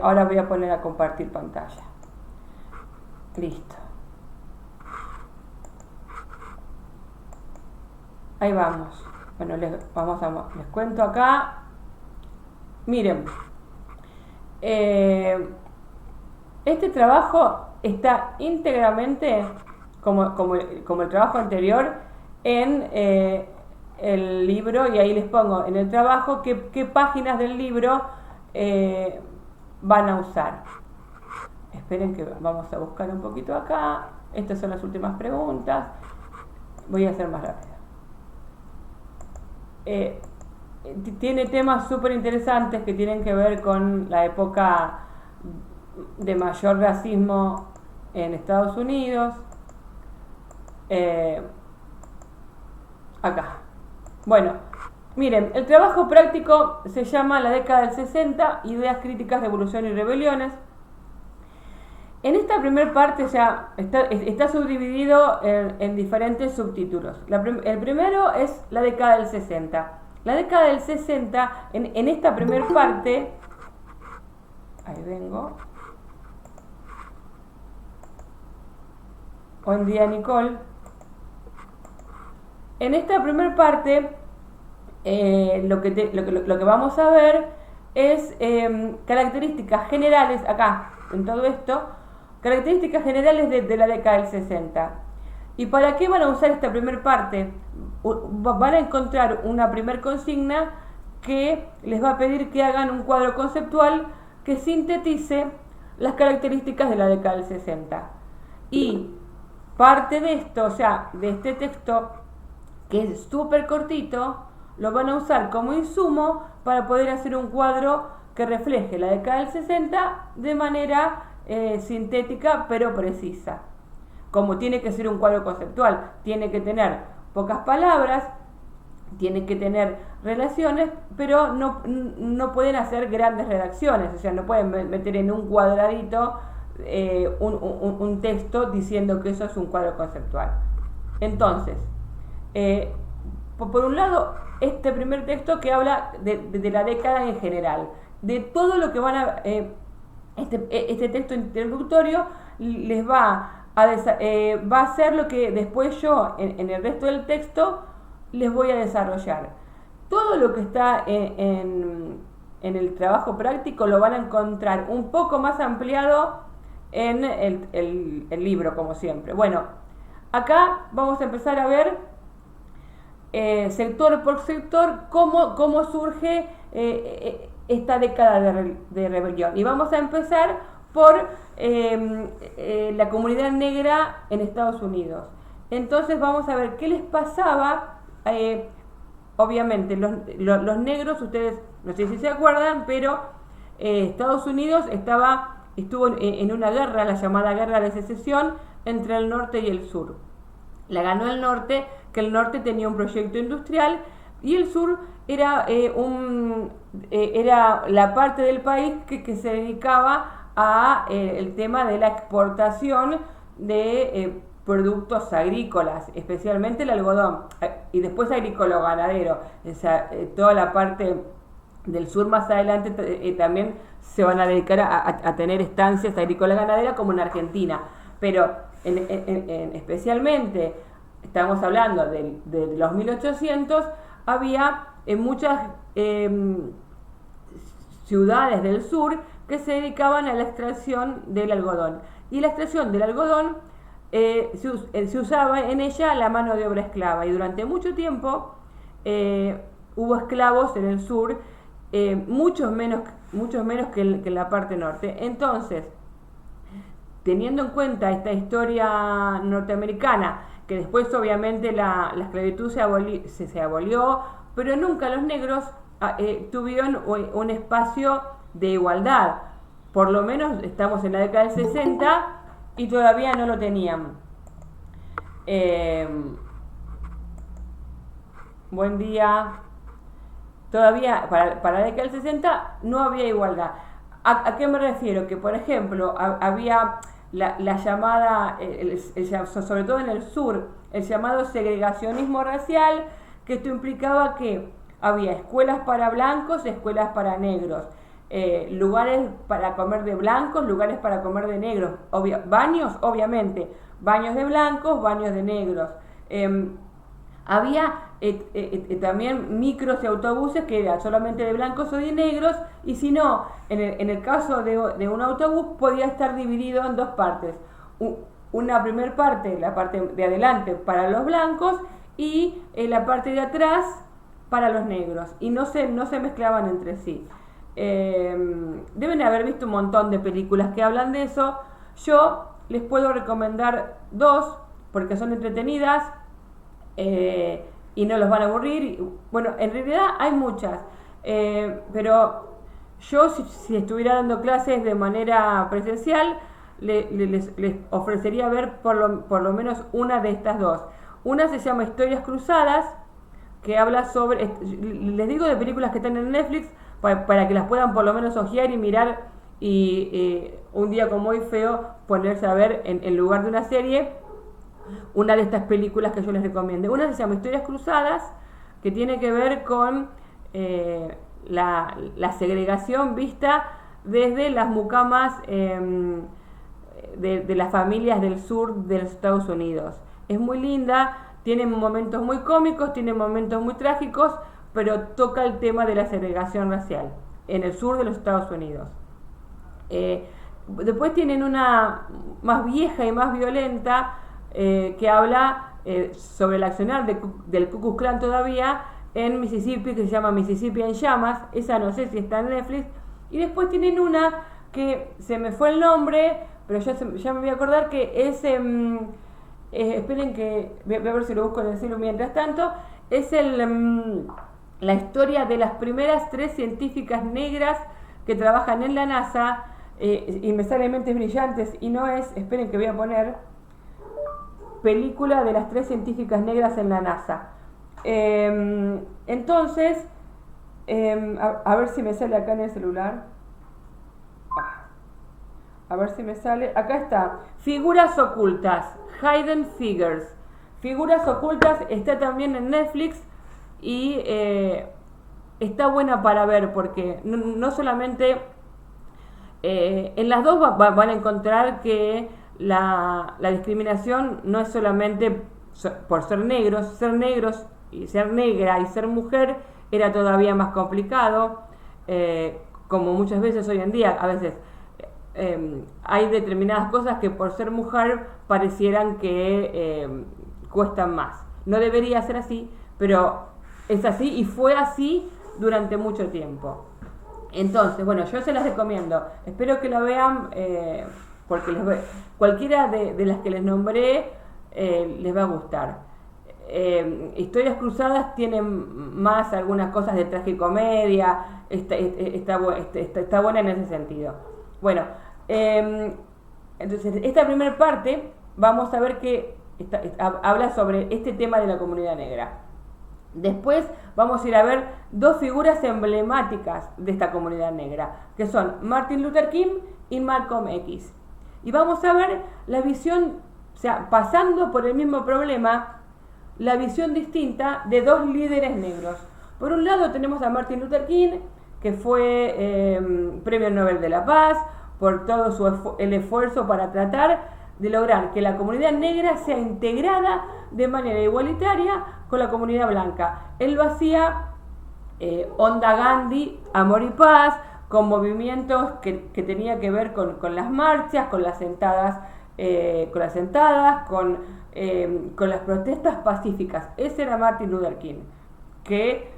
Ahora voy a poner a compartir pantalla. Listo. Ahí vamos. Bueno, les cuento acá. Miren, este trabajo está íntegramente, como el trabajo anterior, en el libro, y ahí les pongo en el trabajo qué páginas del libro van a usar. Esperen que vamos a buscar un poquito acá. Estas son las últimas preguntas. Voy a hacer más rápido. Tiene temas súper interesantes que tienen que ver con la época de mayor racismo en Estados Unidos. Acá. Bueno, miren, el trabajo práctico se llama La década del 60, ideas críticas, revolución y rebeliones. En esta primera parte ya está subdividido en diferentes subtítulos. El primero es la década del 60. La década del 60, en esta primera parte, ahí vengo. Buen día, Nicole. En esta primera parte, lo que vamos a ver es características generales, acá, en todo esto, características generales de la década del 60. ¿Y para qué van a usar esta primera parte? Van a encontrar una primer consigna que les va a pedir que hagan un cuadro conceptual que sintetice las características de la década del 60. Y parte de esto, o sea, de este texto, que es súper cortito, lo van a usar como insumo para poder hacer un cuadro que refleje la década del 60 de manera sintética pero precisa. Como tiene que ser un cuadro conceptual, tiene que tener pocas palabras, tiene que tener relaciones, pero no pueden hacer grandes redacciones, o sea, no pueden meter en un cuadradito un texto diciendo que eso es un cuadro conceptual. Entonces, por un lado, este primer texto que habla de la década en general, de todo lo que van a... este texto introductorio les va a ser lo que después yo en el resto del texto les voy a desarrollar. Todo lo que está en el trabajo práctico lo van a encontrar un poco más ampliado en el libro, como siempre. Bueno, acá vamos a empezar a ver sector por sector cómo surge esta década de rebelión. Y vamos a empezar por la comunidad negra en Estados Unidos. Entonces vamos a ver qué les pasaba. Obviamente los negros, ustedes no sé si se acuerdan, pero Estados Unidos estuvo en una guerra, la llamada Guerra de Secesión, entre el norte y el sur. La ganó el norte, que el norte tenía un proyecto industrial, y el sur era la parte del país que se dedicaba a el tema de la exportación de productos agrícolas, especialmente el algodón, y después agrícola-ganadero. O sea, toda la parte del sur más adelante también se van a dedicar a tener estancias agrícola-ganaderas como en Argentina, pero especialmente estamos hablando de los 1800, había muchas ciudades del sur que se dedicaban a la extracción del algodón, y la extracción del algodón se usaba en ella la mano de obra esclava, y durante mucho tiempo hubo esclavos en el sur, muchos menos que en la parte norte. Entonces, teniendo en cuenta esta historia norteamericana, que después obviamente la esclavitud se abolió, pero nunca los negros tuvieron un espacio de igualdad. Por lo menos estamos en la década del 60 y todavía no lo tenían. Buen día. Todavía para la década del 60 no había igualdad. ¿A qué me refiero? Que por ejemplo había la llamada, sobre todo en el sur, el llamado segregacionismo racial, que esto implicaba que había escuelas para blancos, escuelas para negros. lugares para comer de blancos, lugares para comer de negros, baños, obviamente, baños de blancos, baños de negros. Había también micros y autobuses que eran solamente de blancos o de negros, y si no, en el caso de un autobús podía estar dividido en dos partes. Una primera parte, la parte de adelante para los blancos, y la parte de atrás para los negros, y no se mezclaban entre sí. Deben haber visto un montón de películas que hablan de eso. Yo les puedo recomendar dos porque son entretenidas y no los van a aburrir. Bueno, en realidad hay muchas, pero yo si estuviera dando clases de manera presencial les ofrecería ver por lo menos una de estas dos. Una se llama Historias Cruzadas, que habla sobre, les digo de películas que están en Netflix para que las puedan por lo menos ojear y mirar, y un día como hoy feo ponerse a ver en lugar de una serie una de estas películas que yo les recomiendo. Una se llama Historias Cruzadas, que tiene que ver con la segregación vista desde las mucamas de las familias del sur de los Estados Unidos. Es muy linda, tiene momentos muy cómicos, tiene momentos muy trágicos, pero toca el tema de la segregación racial en el sur de los Estados Unidos. Después tienen una más vieja y más violenta que habla sobre el accionar del Ku Klux Klan todavía en Mississippi, que se llama Mississippi en Llamas. Esa no sé si está en Netflix. Y después tienen una que se me fue el nombre, pero ya me voy a acordar, que es... esperen que voy a ver si lo busco en el cielo mientras tanto. Es la historia de las primeras 3 científicas negras que trabajan en la NASA, y me salen Mentes Brillantes, y no es, esperen que voy a poner película de las 3 científicas negras en la NASA. Entonces, a ver si me sale acá en el celular. A ver si me sale. Acá está. Figuras ocultas. Hidden Figures. Figuras ocultas está también en Netflix, y está buena para ver porque no solamente en las dos van a encontrar que la discriminación no es solamente por ser negros y ser negra y ser mujer era todavía más complicado, como muchas veces hoy en día. A veces hay determinadas cosas que por ser mujer parecieran que cuestan más. No debería ser así, pero es así y fue así durante mucho tiempo. Entonces, bueno, yo se las recomiendo. Espero que la vean porque cualquiera de las que les nombré les va a gustar. Historias Cruzadas tienen más algunas cosas de tragicomedia, está buena en ese sentido. Bueno, entonces esta primera parte vamos a ver que habla sobre este tema de la comunidad negra. Después vamos a ir a ver 2 figuras emblemáticas de esta comunidad negra, que son Martin Luther King y Malcolm X. Y vamos a ver la visión, o sea, pasando por el mismo problema, la visión distinta de 2 líderes negros. Por un lado tenemos a Martin Luther King, que fue Premio Nobel de la Paz, por todo el esfuerzo para tratar de lograr que la comunidad negra sea integrada de manera igualitaria con la comunidad blanca. Él lo hacía Onda Gandhi, Amor y Paz, con movimientos que tenía que ver con las marchas, con las sentadas, con las protestas pacíficas. Ese era Martin Luther King, que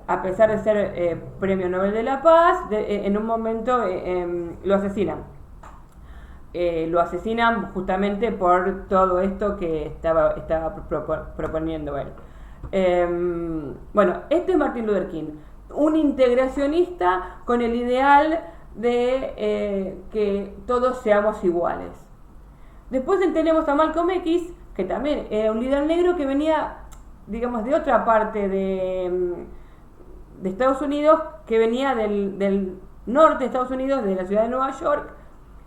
a pesar de ser Premio Nobel de la Paz, en un momento lo asesinan. Lo asesinan justamente por todo esto que estaba proponiendo él. Bueno, este es Martin Luther King, un integracionista con el ideal de que todos seamos iguales. Después tenemos a Malcolm X, que también era un líder negro que venía, digamos, de otra parte de Estados Unidos, que venía del norte de Estados Unidos, de la ciudad de Nueva York.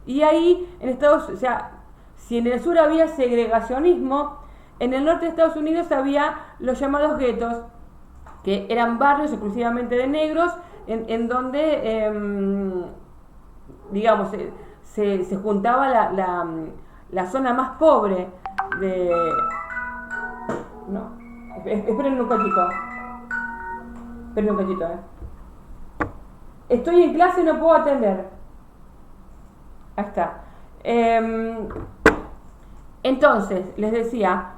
Y ahí, o sea, si en el sur había segregacionismo, en el norte de Estados Unidos había los llamados guetos, que eran barrios exclusivamente de negros, en donde, digamos, se juntaba la zona más pobre de... No, esperen un cachito. Esperen un cachito, Estoy en clase y no puedo atender. Ahí está. Entonces, les decía,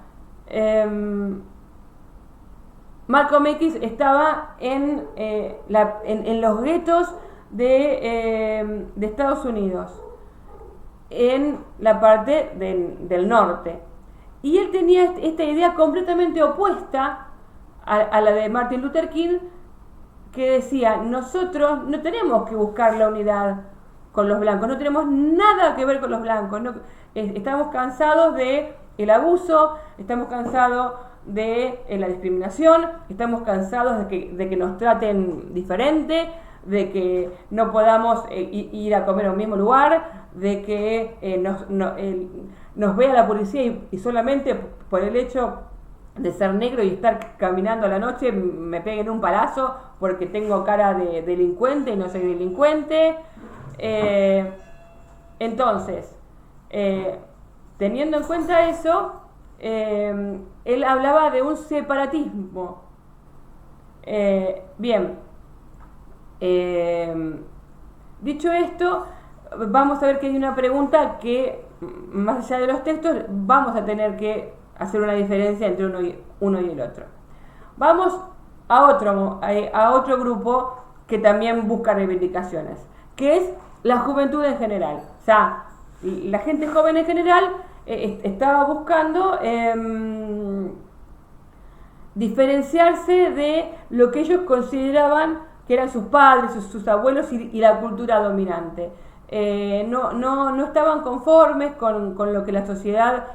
Malcolm X estaba en los guetos de Estados Unidos, en la parte del norte. Y él tenía esta idea completamente opuesta a la de Martin Luther King, que decía, nosotros no tenemos que buscar la unidad con los blancos, no tenemos nada que ver con los blancos, estamos cansados del abuso, estamos cansados de la discriminación, estamos cansados de que nos traten diferente, de que no podamos ir a comer a un mismo lugar, de que nos vea la policía y solamente por el hecho de ser negro y estar caminando a la noche me peguen un palazo porque tengo cara de delincuente y no soy delincuente. Entonces, teniendo en cuenta eso, él hablaba de un separatismo. Bien, dicho esto, vamos a ver que hay una pregunta que, más allá de los textos, vamos a tener que hacer una diferencia entre uno y el otro. Vamos a otro grupo que también busca reivindicaciones, que es la juventud en general. O sea, la gente joven en general estaba buscando diferenciarse de lo que ellos consideraban que eran sus padres, sus abuelos y la cultura dominante. No estaban conformes con lo que la sociedad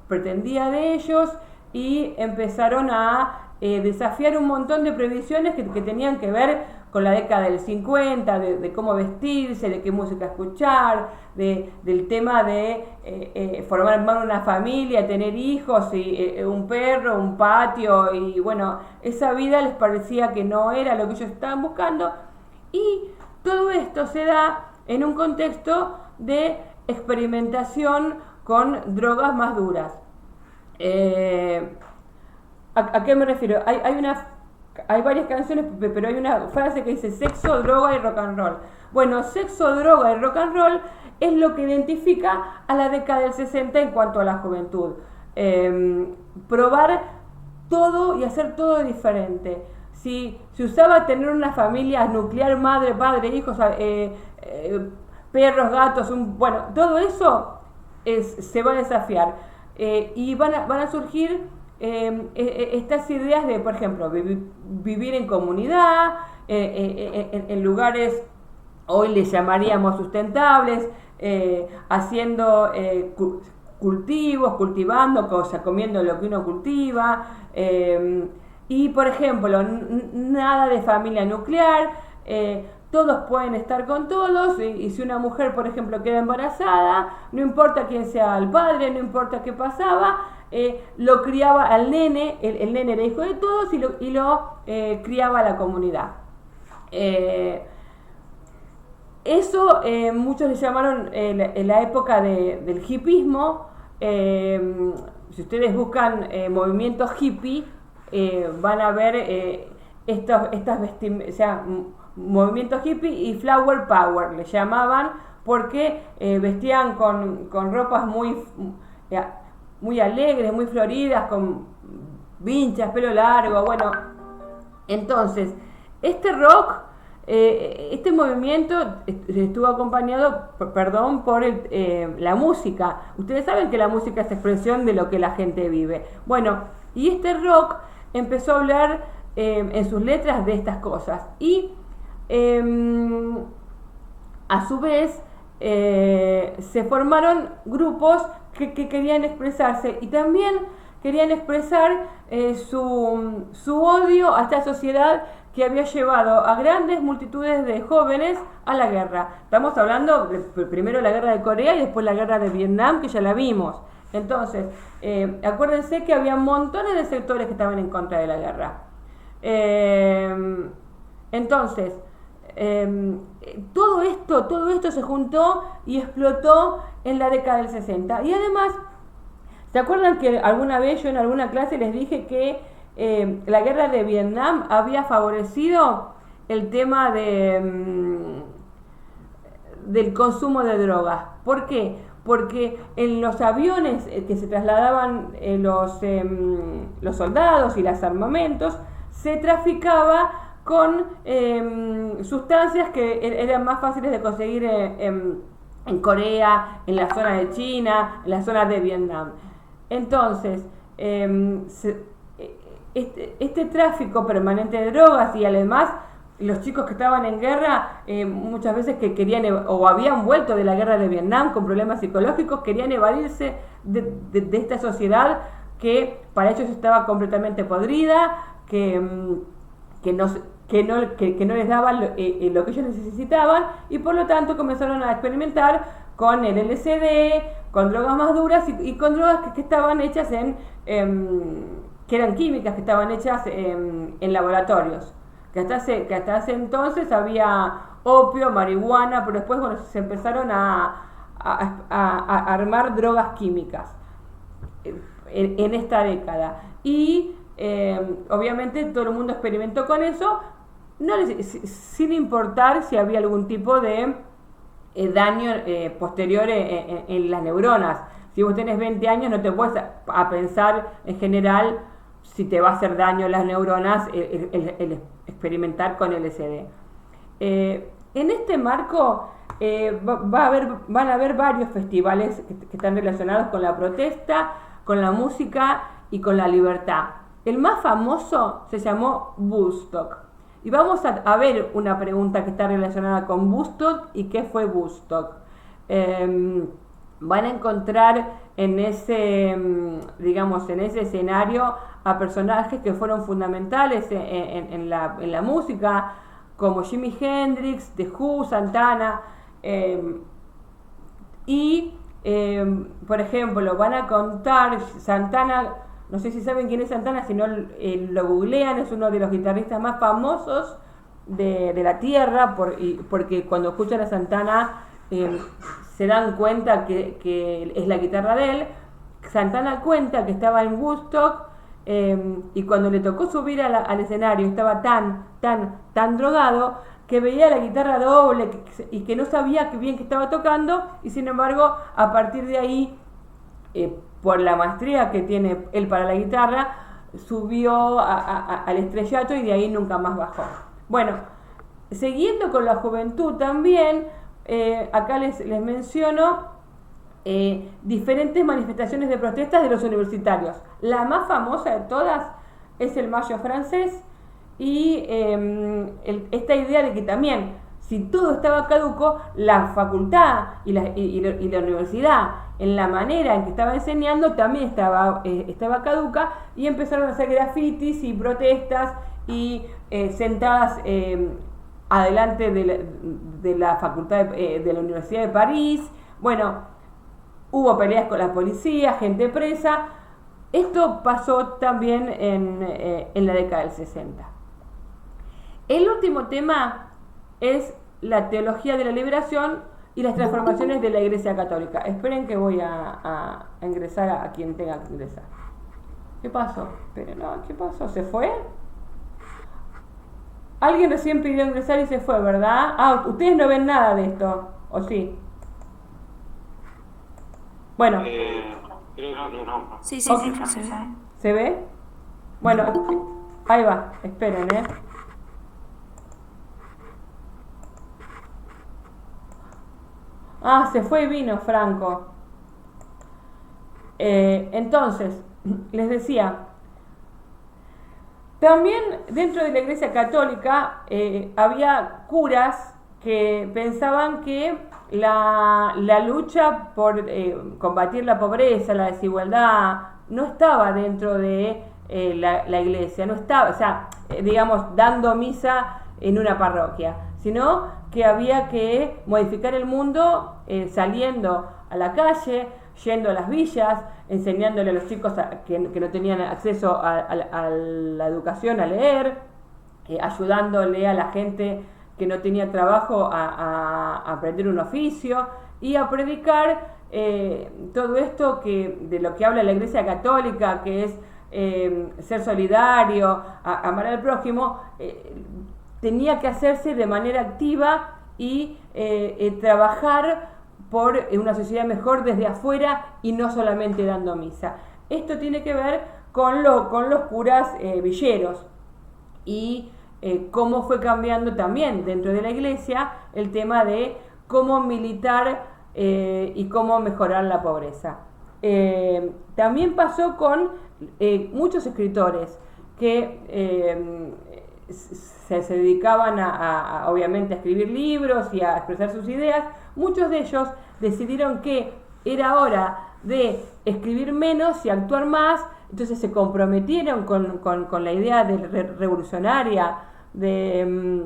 pretendía de ellos y empezaron a desafiar un montón de previsiones que tenían que ver con la década del 50, de cómo vestirse, de qué música escuchar, del tema de formar una familia, tener hijos, y un perro, un patio, y bueno, esa vida les parecía que no era lo que ellos estaban buscando, y todo esto se da en un contexto de experimentación con drogas más duras. ¿A qué me refiero? Hay varias canciones, pero hay una frase que dice sexo, droga y rock and roll. Bueno, sexo, droga y rock and roll es lo que identifica a la década del 60 en cuanto a la juventud. Probar todo y hacer todo diferente. Si se usaba tener una familia nuclear, madre, padre, hijos, perros, gatos, bueno, todo eso se va a desafiar. Y van a surgir estas ideas de, por ejemplo, vivir en comunidad, en lugares, hoy les llamaríamos sustentables, haciendo cultivos, cultivando cosas, comiendo lo que uno cultiva, y por ejemplo, nada de familia nuclear, todos pueden estar con todos, y si una mujer, por ejemplo, queda embarazada, no importa quién sea el padre, no importa qué pasaba, lo criaba al nene, el nene era hijo de todos y lo criaba la comunidad. Eso muchos le llamaron la época del hippismo. Si ustedes buscan movimientos hippie, van a ver estas vestimentas, o sea, movimientos hippie y flower power le llamaban, porque vestían con ropas muy alegres, muy floridas, con vinchas, pelo largo. Bueno, entonces este rock, este movimiento estuvo acompañado, por la música. Ustedes saben que la música es expresión de lo que la gente vive. Bueno, y este rock empezó a hablar en sus letras de estas cosas, y a su vez se formaron grupos que querían expresarse, y también querían expresar su odio a esta sociedad que había llevado a grandes multitudes de jóvenes a la guerra. Estamos hablando primero de la guerra de Corea y después la guerra de Vietnam, que ya la vimos. Entonces, acuérdense que había montones de sectores que estaban en contra de la guerra. Entonces, todo esto se juntó y explotó en la década del 60. Y además, ¿se acuerdan que alguna vez yo en alguna clase les dije que la guerra de Vietnam había favorecido el tema del consumo de drogas? ¿Por qué? Porque en los aviones que se trasladaban los soldados y los armamentos, se traficaba con sustancias que eran más fáciles de conseguir en Corea, en la zona de China, en la zona de Vietnam. Entonces, este tráfico permanente de drogas y además los chicos que estaban en guerra, muchas veces que querían o habían vuelto de la guerra de Vietnam con problemas psicológicos, querían evadirse de esta sociedad que para ellos estaba completamente podrida, que no les daba lo que ellos necesitaban, y por lo tanto comenzaron a experimentar con el LSD, con drogas más duras y con drogas que estaban hechas que eran químicas, que estaban hechas en laboratorios. Que hasta hace entonces había opio, marihuana, pero después se empezaron a armar drogas químicas en esta década. Y obviamente todo el mundo experimentó con eso, sin importar si había algún tipo de daño posterior en las neuronas. Si vos tenés 20 años no te puedes a pensar en general si te va a hacer daño a las neuronas el experimentar con LSD. En este marco van a haber varios festivales que están relacionados con la protesta, con la música y con la libertad. El más famoso se llamó Woodstock. Y vamos a ver una pregunta que está relacionada con Woodstock y qué fue Woodstock. Van a encontrar en ese escenario a personajes que fueron fundamentales en la música, como Jimi Hendrix, The Who, Santana, por ejemplo, van a contar Santana. No sé si saben quién es Santana, si no lo googlean, es uno de los guitarristas más famosos de la tierra, porque cuando escuchan a Santana se dan cuenta que es la guitarra de él. Santana cuenta que estaba en Woodstock y cuando le tocó subir al escenario estaba tan drogado que veía la guitarra doble y que no sabía bien que estaba tocando, y sin embargo a partir de ahí, por la maestría que tiene él para la guitarra, subió al estrellato y de ahí nunca más bajó. Bueno, siguiendo con la juventud también, acá les menciono diferentes manifestaciones de protestas de los universitarios. La más famosa de todas es el Mayo francés y esta idea de que también, si todo estaba caduco, la facultad y la universidad, en la manera en que estaba enseñando, también estaba caduca, y empezaron a hacer grafitis y protestas y sentadas adelante de la facultad de la Universidad de París. Bueno, hubo peleas con la policía, gente presa. Esto pasó también en la década del 60. El último tema es la teología de la liberación y las transformaciones de la Iglesia Católica. Esperen que voy a ingresar a quien tenga que ingresar. ¿Qué pasó? Pero no, ¿qué pasó? ¿Se fue? Alguien recién pidió ingresar y se fue, ¿verdad? Ah, ustedes no ven nada de esto, ¿o sí? Bueno. Creo que no. Sí, Okay. se ve. ¿Se ve? Bueno, ahí va, esperen, Ah, se fue y vino Franco. Entonces, les decía, también dentro de la Iglesia Católica había curas que pensaban que la lucha por combatir la pobreza, la desigualdad, no estaba dentro de la Iglesia, no estaba, o sea, digamos, dando misa en una parroquia, sino que había que modificar el mundo saliendo a la calle, yendo a las villas, enseñándole a los chicos que no tenían acceso a la educación, a leer, ayudándole a la gente que no tenía trabajo a aprender un oficio y a predicar todo esto de lo que habla la Iglesia Católica, que es ser solidario, amar al prójimo. Tenía que hacerse de manera activa y trabajar por una sociedad mejor desde afuera y no solamente dando misa. Esto tiene que ver con los curas villeros y cómo fue cambiando también dentro de la iglesia el tema de cómo militar y cómo mejorar la pobreza. También pasó con muchos escritores que se dedicaban obviamente a escribir libros y a expresar sus ideas. Muchos de ellos decidieron que era hora de escribir menos y actuar más, entonces se comprometieron con la idea revolucionaria de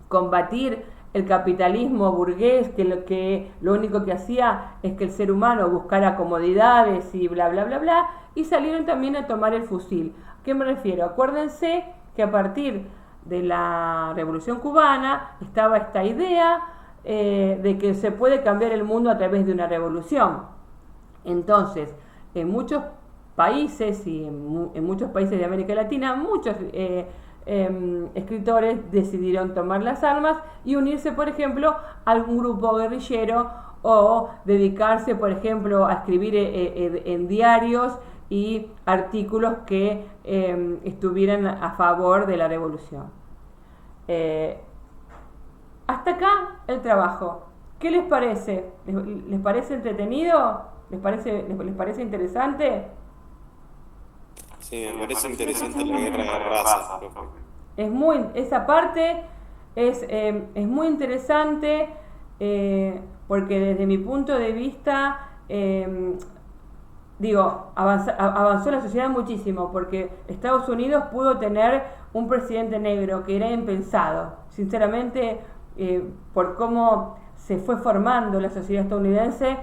combatir el capitalismo burgués, que lo único que hacía es que el ser humano buscara comodidades y bla bla bla bla, y salieron también a tomar el fusil. ¿A qué me refiero? Acuérdense que a partir de la Revolución Cubana estaba esta idea de que se puede cambiar el mundo a través de una revolución. Entonces, en muchos países y en muchos países de América Latina, muchos escritores decidieron tomar las armas y unirse, por ejemplo, a algún grupo guerrillero o dedicarse, por ejemplo, a escribir en diarios y artículos que estuvieran a favor de la revolución. Hasta acá el trabajo. ¿Qué les parece? ¿Les parece entretenido? ¿Les parece interesante? Sí, me parece interesante la guerra de razas. Esa parte es muy interesante porque desde mi punto de vista avanzó la sociedad muchísimo, porque Estados Unidos pudo tener un presidente negro que era impensado, sinceramente, por cómo se fue formando la sociedad estadounidense,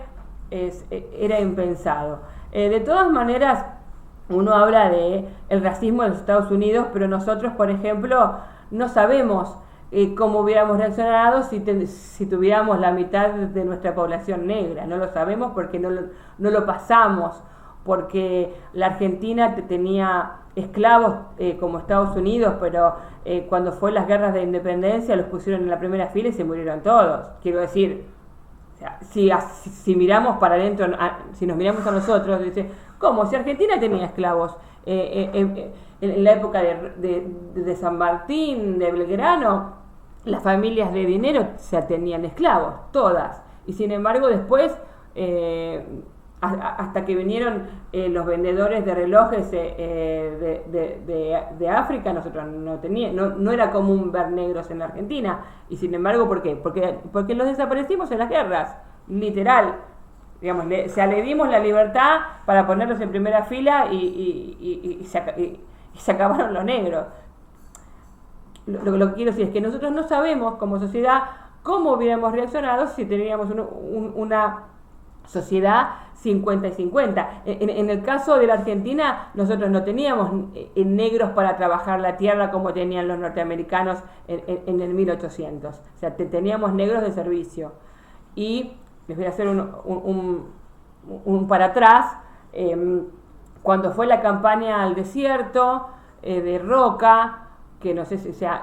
era impensado. De todas maneras, uno habla de el racismo en los Estados Unidos, pero nosotros, por ejemplo, no sabemos cómo hubiéramos reaccionado si tuviéramos la mitad de nuestra población negra. No lo sabemos porque no lo pasamos, porque la Argentina tenía esclavos como Estados Unidos, pero cuando fue las guerras de independencia los pusieron en la primera fila y se murieron todos. Quiero decir, o sea, si miramos para adentro, si nos miramos a nosotros, dice, ¿cómo? Si Argentina tenía esclavos en la época de San Martín, de Belgrano, las familias de dinero tenían esclavos, todas. Y sin embargo después, hasta que vinieron los vendedores de relojes de África, nosotros no era común ver negros en la Argentina. Y sin embargo, ¿por qué? Porque los desaparecimos en las guerras, literal. Digamos, le dimos la libertad para ponerlos en primera fila y se acabaron los negros. Lo que quiero decir es que nosotros no sabemos como sociedad cómo hubiéramos reaccionado si teníamos una sociedad 50 y 50. En el caso de la Argentina, nosotros no teníamos negros para trabajar la tierra como tenían los norteamericanos en el 1800. O sea, teníamos negros de servicio. Y les voy a hacer un para atrás. Cuando fue la campaña al desierto de Roca, que no sé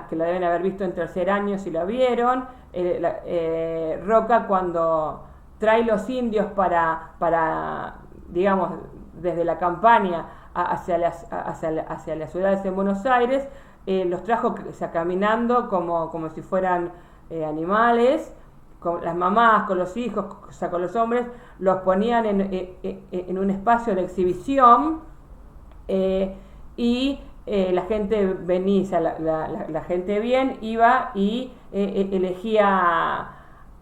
que la deben haber visto en tercer año si la vieron, Roca cuando trae los indios para digamos, desde la campaña hacia las ciudades en Buenos Aires, los trajo caminando como si fueran animales, con las mamás, con los hijos, o sea, con los hombres, los ponían en un espacio de exhibición y la gente venía, o sea, la gente bien iba y elegía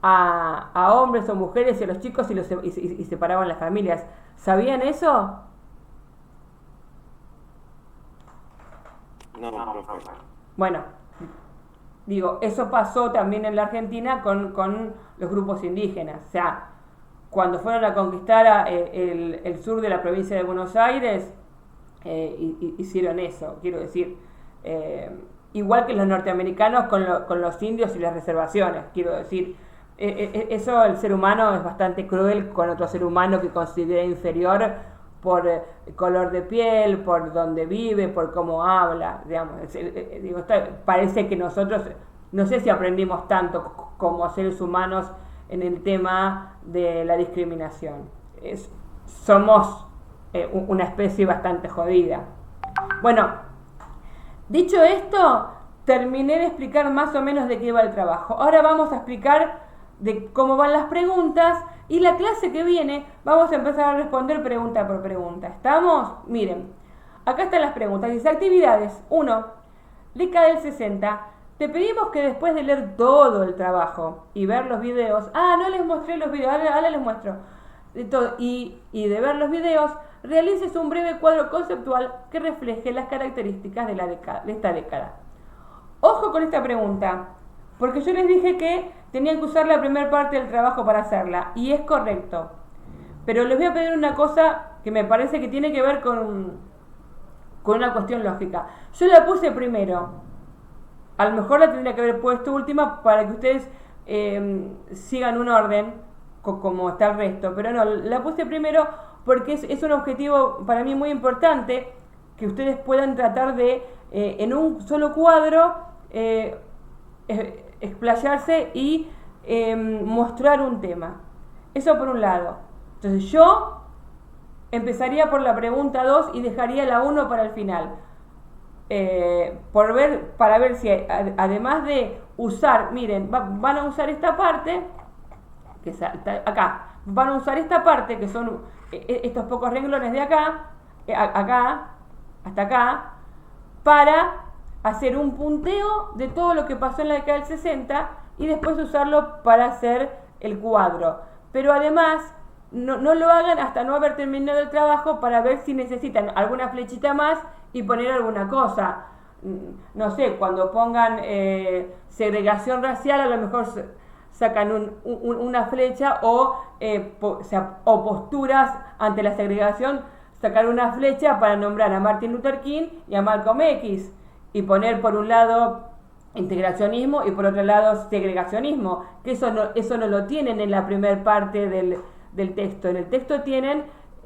a hombres o mujeres y a los chicos y separaban las familias. ¿Sabían eso? No, profe. Bueno, digo, eso pasó también en la Argentina con los grupos indígenas. O sea, cuando fueron a conquistar el sur de la provincia de Buenos Aires, hicieron eso. Quiero decir, igual que los norteamericanos con los indios y las reservaciones. Quiero decir, eso el ser humano es bastante cruel con otro ser humano que considera inferior por color de piel, por donde vive, por cómo habla, digamos. Parece que nosotros, no sé si aprendimos tanto como seres humanos en el tema de la discriminación. Somos una especie bastante jodida. Bueno, dicho esto, terminé de explicar más o menos de qué va el trabajo. Ahora vamos a explicar de cómo van las preguntas, y la clase que viene vamos a empezar a responder pregunta por pregunta. ¿Estamos? Miren, acá están las preguntas. Dice: actividades. 1. década del 60. Te pedimos que después de leer todo el trabajo y ver los videos, no les mostré los videos, ahora les muestro, y de ver los videos, realices un breve cuadro conceptual que refleje las características de esta década. Ojo con esta pregunta, porque yo les dije que tenían que usar la primera parte del trabajo para hacerla, y es correcto. Pero les voy a pedir una cosa que me parece que tiene que ver con una cuestión lógica. Yo la puse primero. A lo mejor la tendría que haber puesto última para que ustedes sigan un orden como está el resto. Pero no, la puse primero porque es un objetivo para mí muy importante, que ustedes puedan tratar de, en un solo cuadro, explayarse y mostrar un tema. Eso por un lado. Entonces yo empezaría por la pregunta 2 y dejaría la 1 para el final. Para ver si además de usar, miren, van a usar esta parte, que está acá, van a usar esta parte, que son estos pocos renglones de acá, hasta acá, para hacer un punteo de todo lo que pasó en la década del 60 y después usarlo para hacer el cuadro. Pero además, no lo hagan hasta no haber terminado el trabajo, para ver si necesitan alguna flechita más y poner alguna cosa. No sé, cuando pongan segregación racial, a lo mejor sacan una flecha, o posturas ante la segregación, sacar una flecha para nombrar a Martin Luther King y a Malcolm X, y poner por un lado integracionismo y por otro lado segregacionismo, que eso no lo tienen en la primera parte del texto. En el texto tienen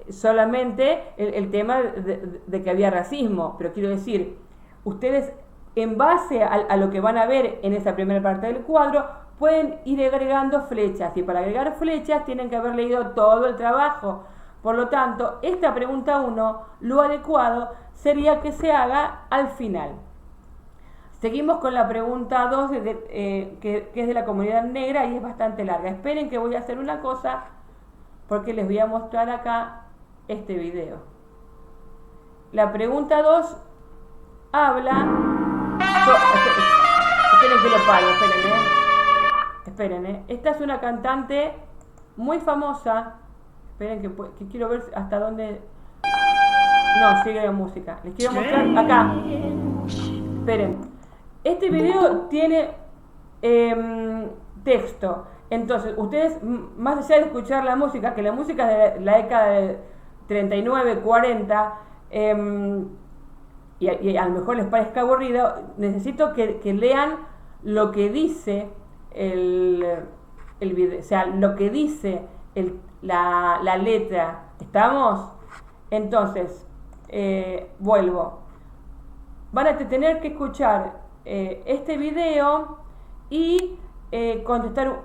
solamente el tema de que había racismo, pero quiero decir, ustedes en base a lo que van a ver en esa primera parte del cuadro pueden ir agregando flechas, y para agregar flechas tienen que haber leído todo el trabajo. Por lo tanto, esta pregunta 1, lo adecuado sería que se haga al final. Seguimos con la pregunta 2, que es de la comunidad negra, y es bastante larga. Esperen que voy a hacer una cosa, porque les voy a mostrar acá este video. La pregunta 2 habla... Esperen que lo paro, esperen. Esta es una cantante muy famosa. Esperen que quiero ver hasta dónde... No, sigue la música. Les quiero mostrar acá. Esperen. Este video tiene texto. Entonces, ustedes, más allá de escuchar la música, que la música de la década de 39, 40, y a lo mejor les parezca aburrido, necesito que lean lo que dice el video, o sea, lo que dice la letra. ¿Estamos? Entonces, vuelvo. Van a tener que escuchar este video y contestar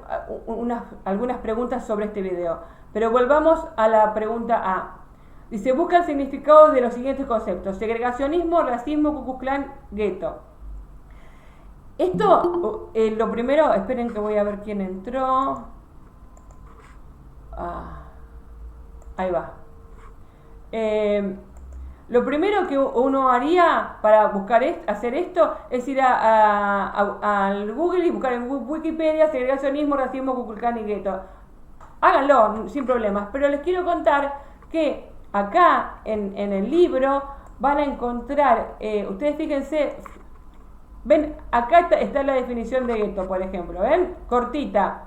algunas preguntas sobre este video. Pero volvamos a la pregunta A. Dice: busca el significado de los siguientes conceptos: segregacionismo, racismo, Ku Klux Klan, gueto. Esto, lo primero, esperen que voy a ver quién entró. Ahí va. Lo primero que uno haría para hacer esto es ir al Google y buscar en Wikipedia segregacionismo, racismo, Ku Klux Klan y gueto. Háganlo sin problemas, pero les quiero contar que acá en el libro van a encontrar, ustedes fíjense, ven, acá está la definición de gueto, por ejemplo, ¿ven? Cortita.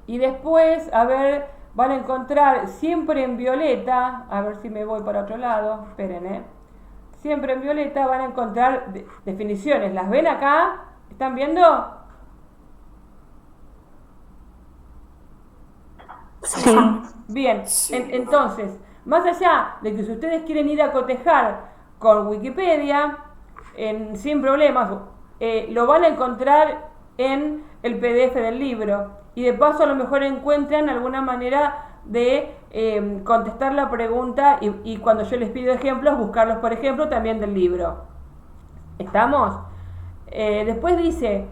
Y después, a ver, van a encontrar siempre en violeta, a ver si me voy para otro lado, esperen, siempre en violeta, van a encontrar definiciones. ¿Las ven acá? ¿Están viendo? Sí. Bien, Sí. entonces, más allá de que si ustedes quieren ir a cotejar con Wikipedia, sin problemas, lo van a encontrar en el PDF del libro. Y de paso a lo mejor encuentran alguna manera de contestar la pregunta y cuando yo les pido ejemplos, buscarlos por ejemplo también del libro. ¿Estamos? Después dice,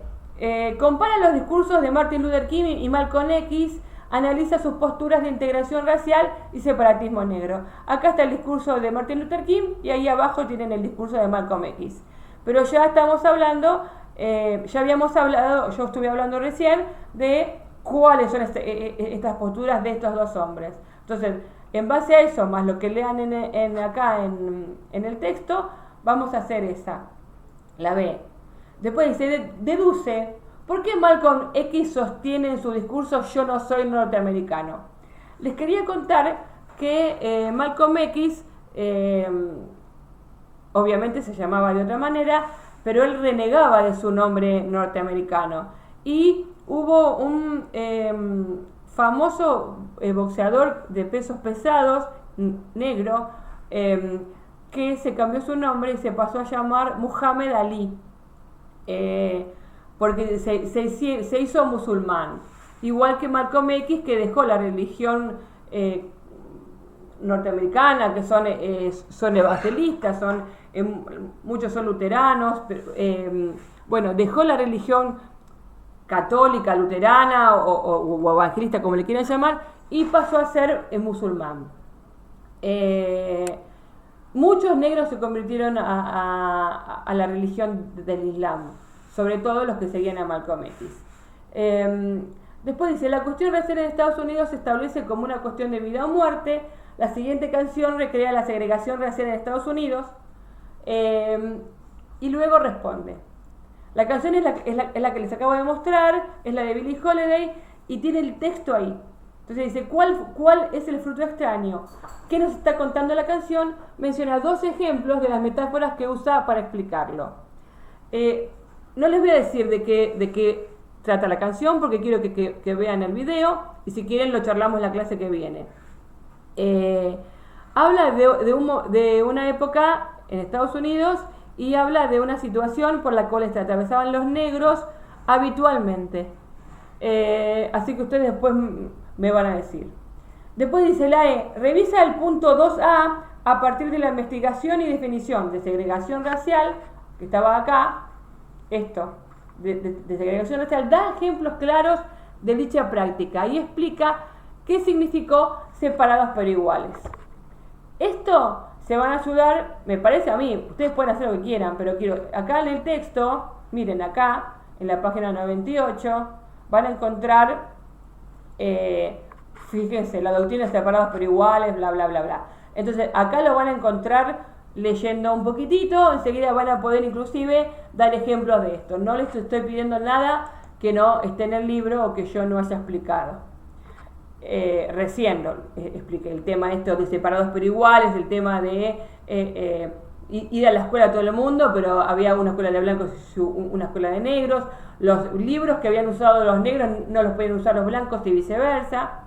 compara los discursos de Martin Luther King y Malcolm X, analiza sus posturas de integración racial y separatismo negro. Acá está el discurso de Martin Luther King y ahí abajo tienen el discurso de Malcolm X. Pero ya estamos hablando, ya habíamos hablado, yo estuve hablando recién de cuáles son estas posturas de estos dos hombres. Entonces, en base a eso, más lo que lean acá en el texto, vamos a hacer esa, la B. Después dice, deduce, ¿por qué Malcolm X sostiene en su discurso yo no soy norteamericano? Les quería contar que Malcolm X, obviamente se llamaba de otra manera, pero él renegaba de su nombre norteamericano. Y hubo un famoso boxeador de pesos pesados, negro, que se cambió su nombre y se pasó a llamar Muhammad Ali, porque se hizo musulmán. Igual que Malcolm X, que dejó la religión norteamericana, que son evangelistas, muchos son luteranos, bueno, dejó la religión católica, luterana o evangelista, como le quieran llamar, y pasó a ser musulmán. Muchos negros se convirtieron a la religión del Islam, sobre todo los que seguían a Malcolm X. Después dice, la cuestión racial en Estados Unidos se establece como una cuestión de vida o muerte. La siguiente canción recrea la segregación racial en Estados Unidos. Y luego responde. La canción es la que les acabo de mostrar, es la de Billie Holiday y tiene el texto ahí. Entonces dice, ¿cuál es el fruto extraño? ¿Qué nos está contando la canción? Menciona 2 ejemplos de las metáforas que usa para explicarlo. No les voy a decir de qué trata la canción porque quiero que vean el video y si quieren lo charlamos en la clase que viene. Habla de una época en Estados Unidos y habla de una situación por la cual se atravesaban los negros habitualmente. Así que ustedes después me van a decir. Después dice la E, revisa el punto 2A a partir de la investigación y definición de segregación racial, que estaba acá, esto, de segregación racial, da ejemplos claros de dicha práctica y explica qué significó separados pero iguales. Esto se van a ayudar, me parece a mí, ustedes pueden hacer lo que quieran, pero quiero, acá en el texto, miren acá, en la página 98, van a encontrar, fíjense, la doctrina de separados pero iguales, bla, bla, bla, bla. Entonces, acá lo van a encontrar leyendo un poquitito, enseguida van a poder inclusive dar ejemplos de esto. No les estoy pidiendo nada que no esté en el libro o que yo no haya explicado. Recién expliqué el tema esto de separados pero iguales, el tema de ir a la escuela a todo el mundo, pero había una escuela de blancos y una escuela de negros. Los libros que habían usado los negros no los pueden usar los blancos y viceversa.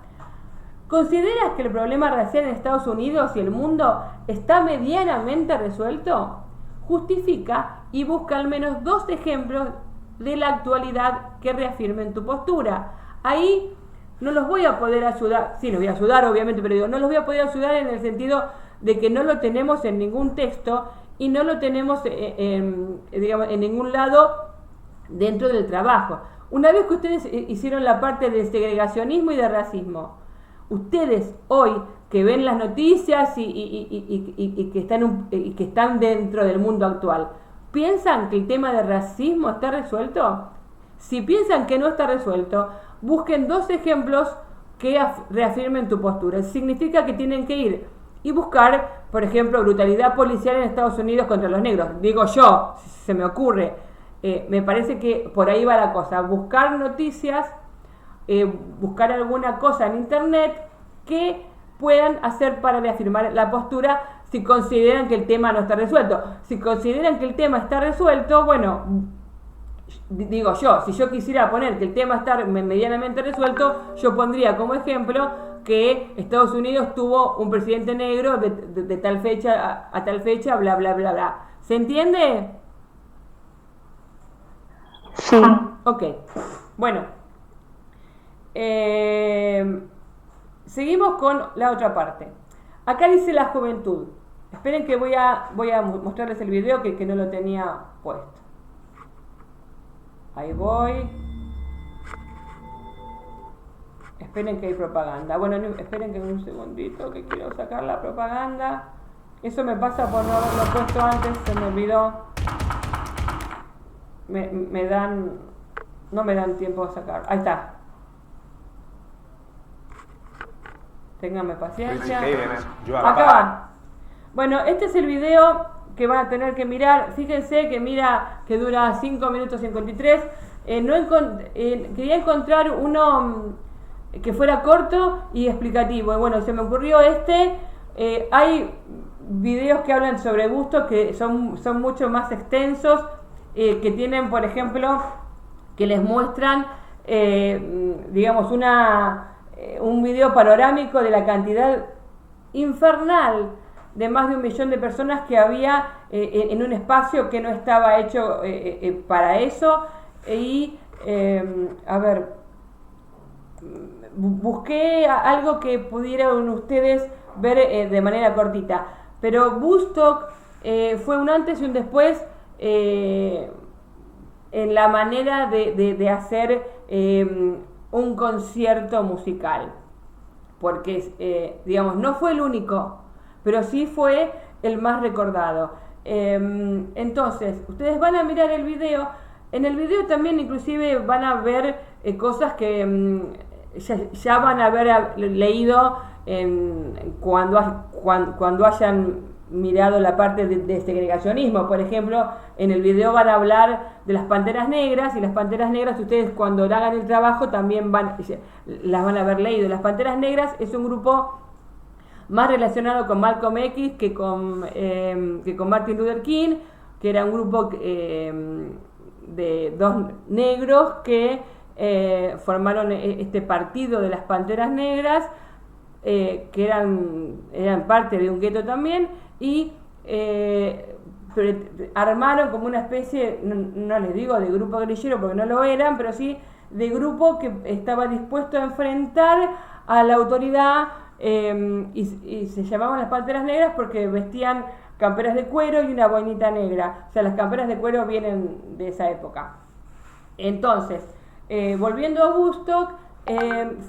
¿Consideras que el problema racial en Estados Unidos y el mundo está medianamente resuelto? Justifica y busca al menos 2 ejemplos de la actualidad que reafirmen tu postura. Ahí no los voy a poder ayudar, sí los voy a ayudar obviamente, pero digo, no los voy a poder ayudar en el sentido de que no lo tenemos en ningún texto y no lo tenemos digamos, en ningún lado dentro del trabajo. Una vez que ustedes hicieron la parte de segregacionismo y de racismo, ustedes hoy que ven las noticias y que están dentro del mundo actual, ¿piensan que el tema de racismo está resuelto? Si piensan que no está resuelto, busquen 2 ejemplos que reafirmen tu postura. Significa que tienen que ir y buscar, por ejemplo, brutalidad policial en Estados Unidos contra los negros. Digo yo, si se me ocurre, me parece que por ahí va la cosa. Buscar noticias, buscar alguna cosa en internet que puedan hacer para reafirmar la postura si consideran que el tema no está resuelto. Si consideran que el tema está resuelto, bueno, digo yo, si yo quisiera poner que el tema está medianamente resuelto, yo pondría como ejemplo que Estados Unidos tuvo un presidente negro de tal fecha a tal fecha, bla, bla, bla, bla. ¿Se entiende? Sí. Ok. Bueno. Seguimos con la otra parte. Acá dice la juventud. Esperen que voy a mostrarles el video que no lo tenía puesto. Ahí voy. Esperen que hay propaganda. Bueno, esperen que un segundito que quiero sacar la propaganda. Eso me pasa por no haberlo puesto antes, se me olvidó. No me dan tiempo de sacar. Ahí está. Ténganme paciencia. Acá va. Bueno, este es el video que van a tener que mirar. Fíjense que dura 5 minutos 53. Quería encontrar uno que fuera corto y explicativo. Y bueno, se me ocurrió este. Hay videos que hablan sobre gusto que son mucho más extensos, que tienen, por ejemplo, que les muestran, digamos, un video panorámico de la cantidad infernal de más de 1 millón de personas que había en un espacio que no estaba hecho para eso. Y, a ver, busqué algo que pudieran ustedes ver de manera cortita. Pero Woodstock fue un antes y un después en la manera de hacer un concierto musical, porque digamos, no fue el único, pero sí fue el más recordado. Entonces, ustedes van a mirar el video. En el video también inclusive van a ver cosas que ya van a haber leído cuando hayan mirado la parte de segregacionismo. Por ejemplo, en el video van a hablar de las Panteras Negras, y las Panteras Negras ustedes cuando hagan el trabajo también las van a haber leído. Las Panteras Negras es un grupo más relacionado con Malcolm X que con Martin Luther King, que era un grupo de 2 negros que formaron este partido de las Panteras Negras, que eran parte de un gueto también, y armaron como una especie, no les digo de grupo guerrillero porque no lo eran, pero sí de grupo que estaba dispuesto a enfrentar a la autoridad, y se llamaban las Panteras Negras porque vestían camperas de cuero y una boinita negra. O sea, las camperas de cuero vienen de esa época. Entonces, volviendo a Woodstock,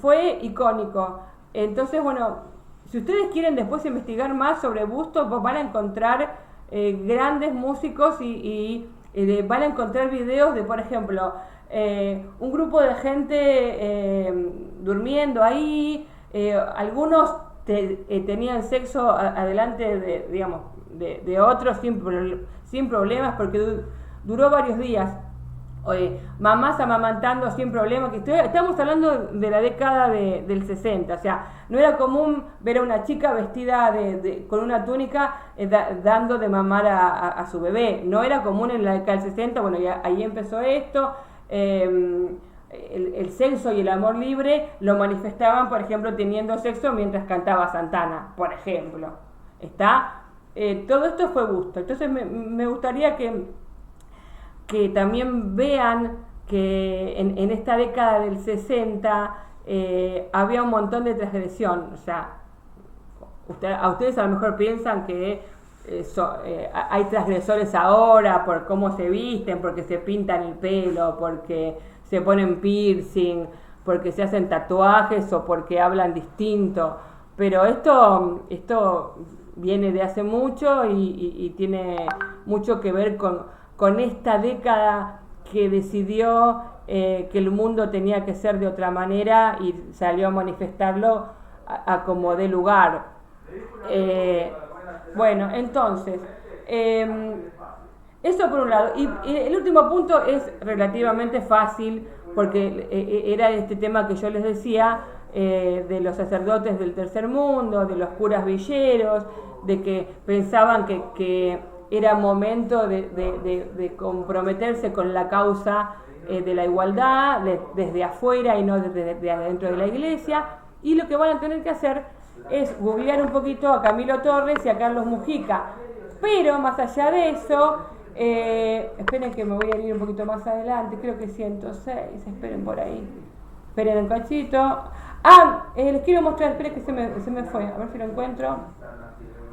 fue icónico. Entonces, bueno, si ustedes quieren después investigar más sobre Woodstock, van a encontrar grandes músicos y van a encontrar videos de, por ejemplo, un grupo de gente durmiendo ahí. Algunos tenían sexo adelante de otros sin problemas, porque duró varios días. Mamás amamantando sin problemas. Estamos hablando de la década del 60. O sea, no era común ver a una chica vestida con una túnica dando de mamar a su bebé. No era común en la década del 60. Bueno, ya ahí empezó esto. El sexo y el amor libre lo manifestaban, por ejemplo, teniendo sexo mientras cantaba Santana, por ejemplo. Todo esto fue gusto. Entonces me gustaría que también vean que en esta década del 60 había un montón de transgresión. O sea, ustedes a lo mejor piensan que hay transgresores ahora por cómo se visten, porque se pintan el pelo, porque se ponen piercing, porque se hacen tatuajes o porque hablan distinto. Pero esto viene de hace mucho y tiene mucho que ver con esta década que decidió que el mundo tenía que ser de otra manera y salió a manifestarlo a como dé lugar. Bueno, entonces, eso por un lado. Y el último punto es relativamente fácil, porque era este tema que yo les decía, de los sacerdotes del tercer mundo, de los curas villeros, de que pensaban que era momento de comprometerse con la causa de la igualdad desde afuera y no desde adentro de la iglesia, y lo que van a tener que hacer es googlear un poquito a Camilo Torres y a Carlos Mujica. Pero más allá de eso, esperen que me voy a ir un poquito más adelante, creo que 106, esperen por ahí, esperen un cachito. Les quiero mostrar, esperen que se me fue, a ver si lo encuentro.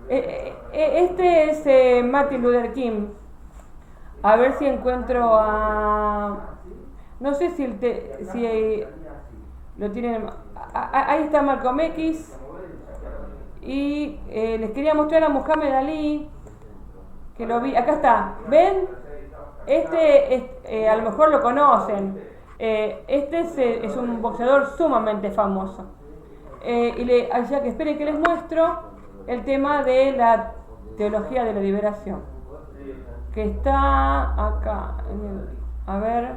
Este es Martin Luther King. A ver si encuentro a... No sé si lo tienen... Ahí está Malcolm X. Y les quería mostrar a Muhammad Ali, que lo vi. Acá está. ¿Ven? Este a lo mejor lo conocen. Este es un boxeador sumamente famoso. Ya que esperen que les muestro el tema de la teología de la liberación, que está acá, a ver,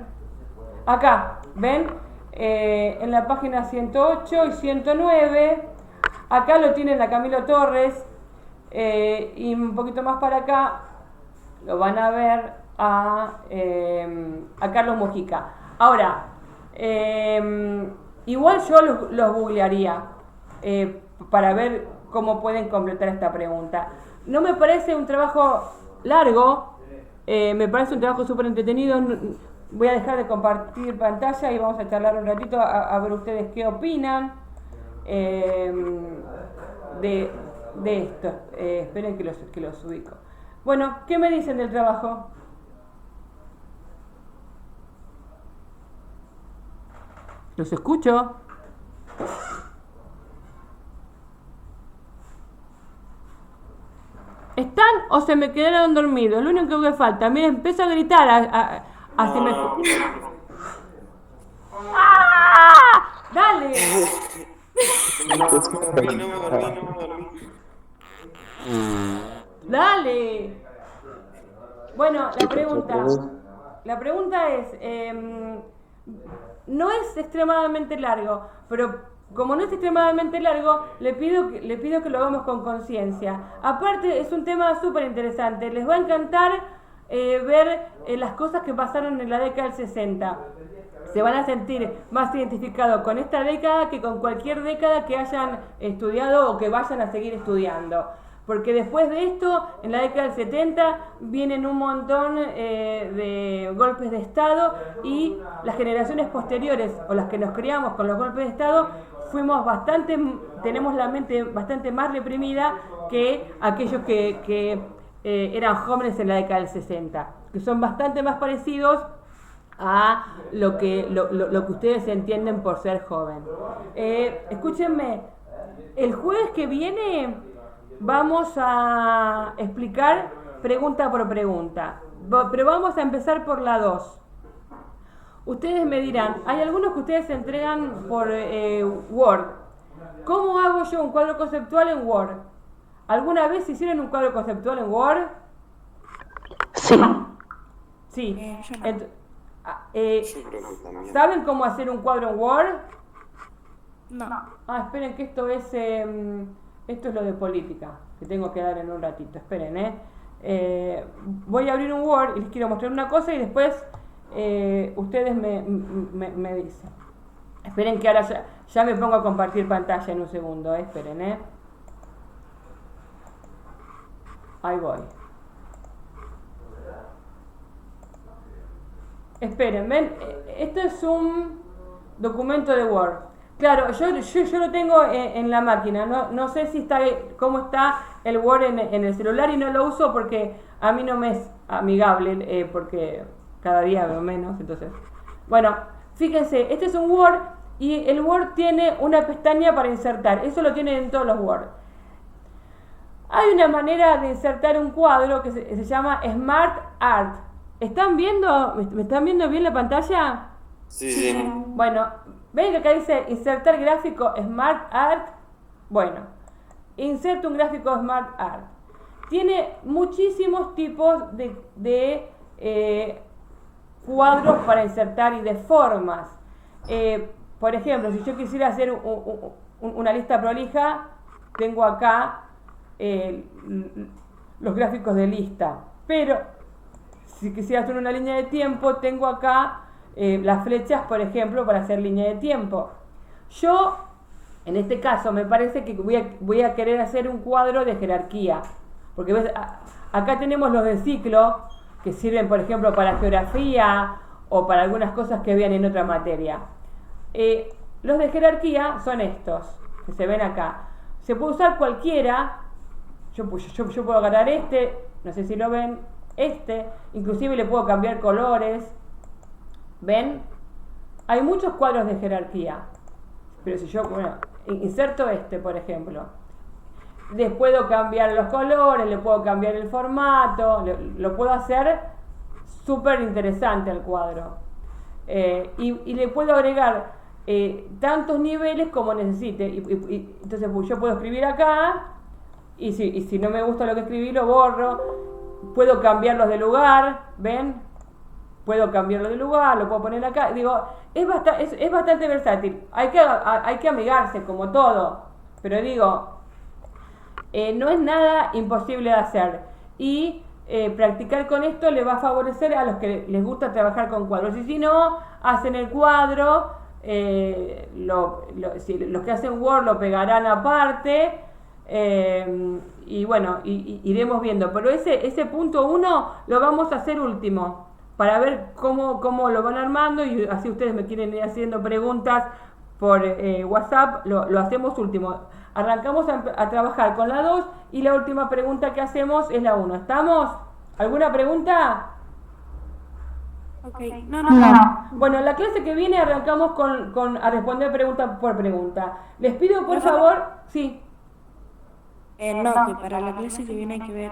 acá, ¿ven? En la página 108 y 109, acá lo tienen a Camilo Torres, y un poquito más para acá lo van a ver a Carlos Mujica. Ahora, igual yo los googlearía para ver cómo pueden completar esta pregunta. No me parece un trabajo largo, me parece un trabajo súper entretenido. Voy a dejar de compartir pantalla y vamos a charlar un ratito a ver ustedes qué opinan de esto. Esperen que los ubico. Bueno, ¿qué me dicen del trabajo? ¿Los escucho? ¿Están o se me quedaron dormidos? Lo único que falta. Miren, empiezo a gritar. ¡Ah! ¡Dale! ¡Dale! Bueno, la pregunta es, no es extremadamente largo, pero como no es extremadamente largo, le pido que lo hagamos con conciencia. Aparte, es un tema súper interesante. Les va a encantar ver las cosas que pasaron en la década del 60. Se van a sentir más identificados con esta década que con cualquier década que hayan estudiado o que vayan a seguir estudiando. Porque después de esto, en la década del 70, vienen un montón de golpes de Estado, y las generaciones posteriores, o las que nos criamos con los golpes de Estado, tenemos la mente bastante más reprimida que aquellos que eran jóvenes en la década del 60, que son bastante más parecidos a lo que ustedes entienden por ser joven. Escúchenme, el jueves que viene vamos a explicar pregunta por pregunta, pero vamos a empezar por la 2. Ustedes me dirán, hay algunos que ustedes se entregan por Word. ¿Cómo hago yo un cuadro conceptual en Word? ¿Alguna vez hicieron un cuadro conceptual en Word? Sí. Sí. Yo no. ¿Saben cómo hacer un cuadro en Word? No. Esperen que esto es lo de política, que tengo que dar en un ratito. Esperen, voy a abrir un Word y les quiero mostrar una cosa y después ustedes me dicen. Esperen que ahora ya me pongo a compartir pantalla en un segundo. Esperen, ahí voy. Esperen, ven, esto es un documento de Word. Claro, yo lo tengo en la máquina, no sé si cómo está el Word en el celular, y no lo uso porque a mí no me es amigable, porque cada día veo menos, entonces. Bueno, fíjense, este es un Word, y el Word tiene una pestaña para insertar, eso lo tienen en todos los Word. Hay una manera de insertar un cuadro que se llama Smart Art. ¿Están viendo? ¿Me están viendo bien la pantalla? Sí. Bueno, ven que acá dice insertar gráfico Smart Art. Bueno, inserto un gráfico Smart Art. Tiene muchísimos tipos de cuadros para insertar y de formas. Por ejemplo, si yo quisiera hacer una lista prolija, tengo acá los gráficos de lista. Pero si quisiera hacer una línea de tiempo, tengo acá las flechas, por ejemplo, para hacer línea de tiempo. Yo, en este caso, me parece que voy a querer hacer un cuadro de jerarquía. Porque ves, acá tenemos los de ciclo, que sirven, por ejemplo, para geografía o para algunas cosas que vean en otra materia. Los de jerarquía son estos, que se ven acá. Se puede usar cualquiera. Yo puedo agarrar este, no sé si lo ven, inclusive le puedo cambiar colores. ¿Ven? Hay muchos cuadros de jerarquía. Pero si yo, inserto por ejemplo. Les puedo cambiar los colores, le puedo cambiar el formato, lo puedo hacer súper interesante al cuadro. Y le puedo agregar tantos niveles como necesite. Entonces yo puedo escribir acá, y si no me gusta lo que escribí, lo borro. Puedo cambiarlos de lugar, ¿ven? Puedo cambiarlo de lugar, lo puedo poner acá. Digo, es bastante versátil. Hay que amigarse, como todo. Pero digo, no es nada imposible de hacer. Y practicar con esto le va a favorecer a los que les gusta trabajar con cuadros. Y si no, hacen el cuadro, los que hacen Word lo pegarán aparte. Y bueno, iremos viendo. Pero ese punto 1 lo vamos a hacer último, para ver cómo lo van armando, y así ustedes me quieren ir haciendo preguntas por WhatsApp, lo hacemos último. Arrancamos a trabajar con la 2 y la última pregunta que hacemos es la 1. ¿Estamos? ¿Alguna pregunta? Ok, No. Bueno, la clase que viene arrancamos a responder pregunta por pregunta. Les pido por favor, sí. No, que para la clase que viene hay que ver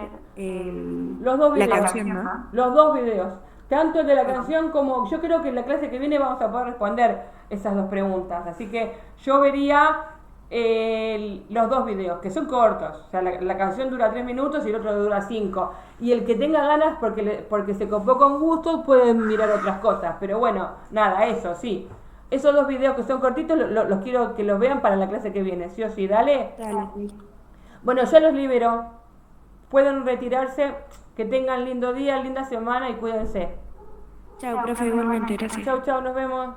Los dos la videos. canción, ¿no? Los dos videos. Tanto el de la canción como yo creo que en la clase que viene vamos a poder responder esas dos preguntas. Así que yo vería los dos videos, que son cortos. O sea, la canción dura 3 minutos y el otro dura 5. Y el que tenga ganas, porque se copó con gusto, pueden mirar otras cosas. Pero bueno, nada, eso sí. Esos dos videos que son cortitos los quiero que los vean para la clase que viene. ¿Sí o sí? Dale. Dale. Bueno, ya los libero. Pueden retirarse. Que tengan lindo día, linda semana y cuídense. Chao, profe, igualmente, gracias. Chau, nos vemos.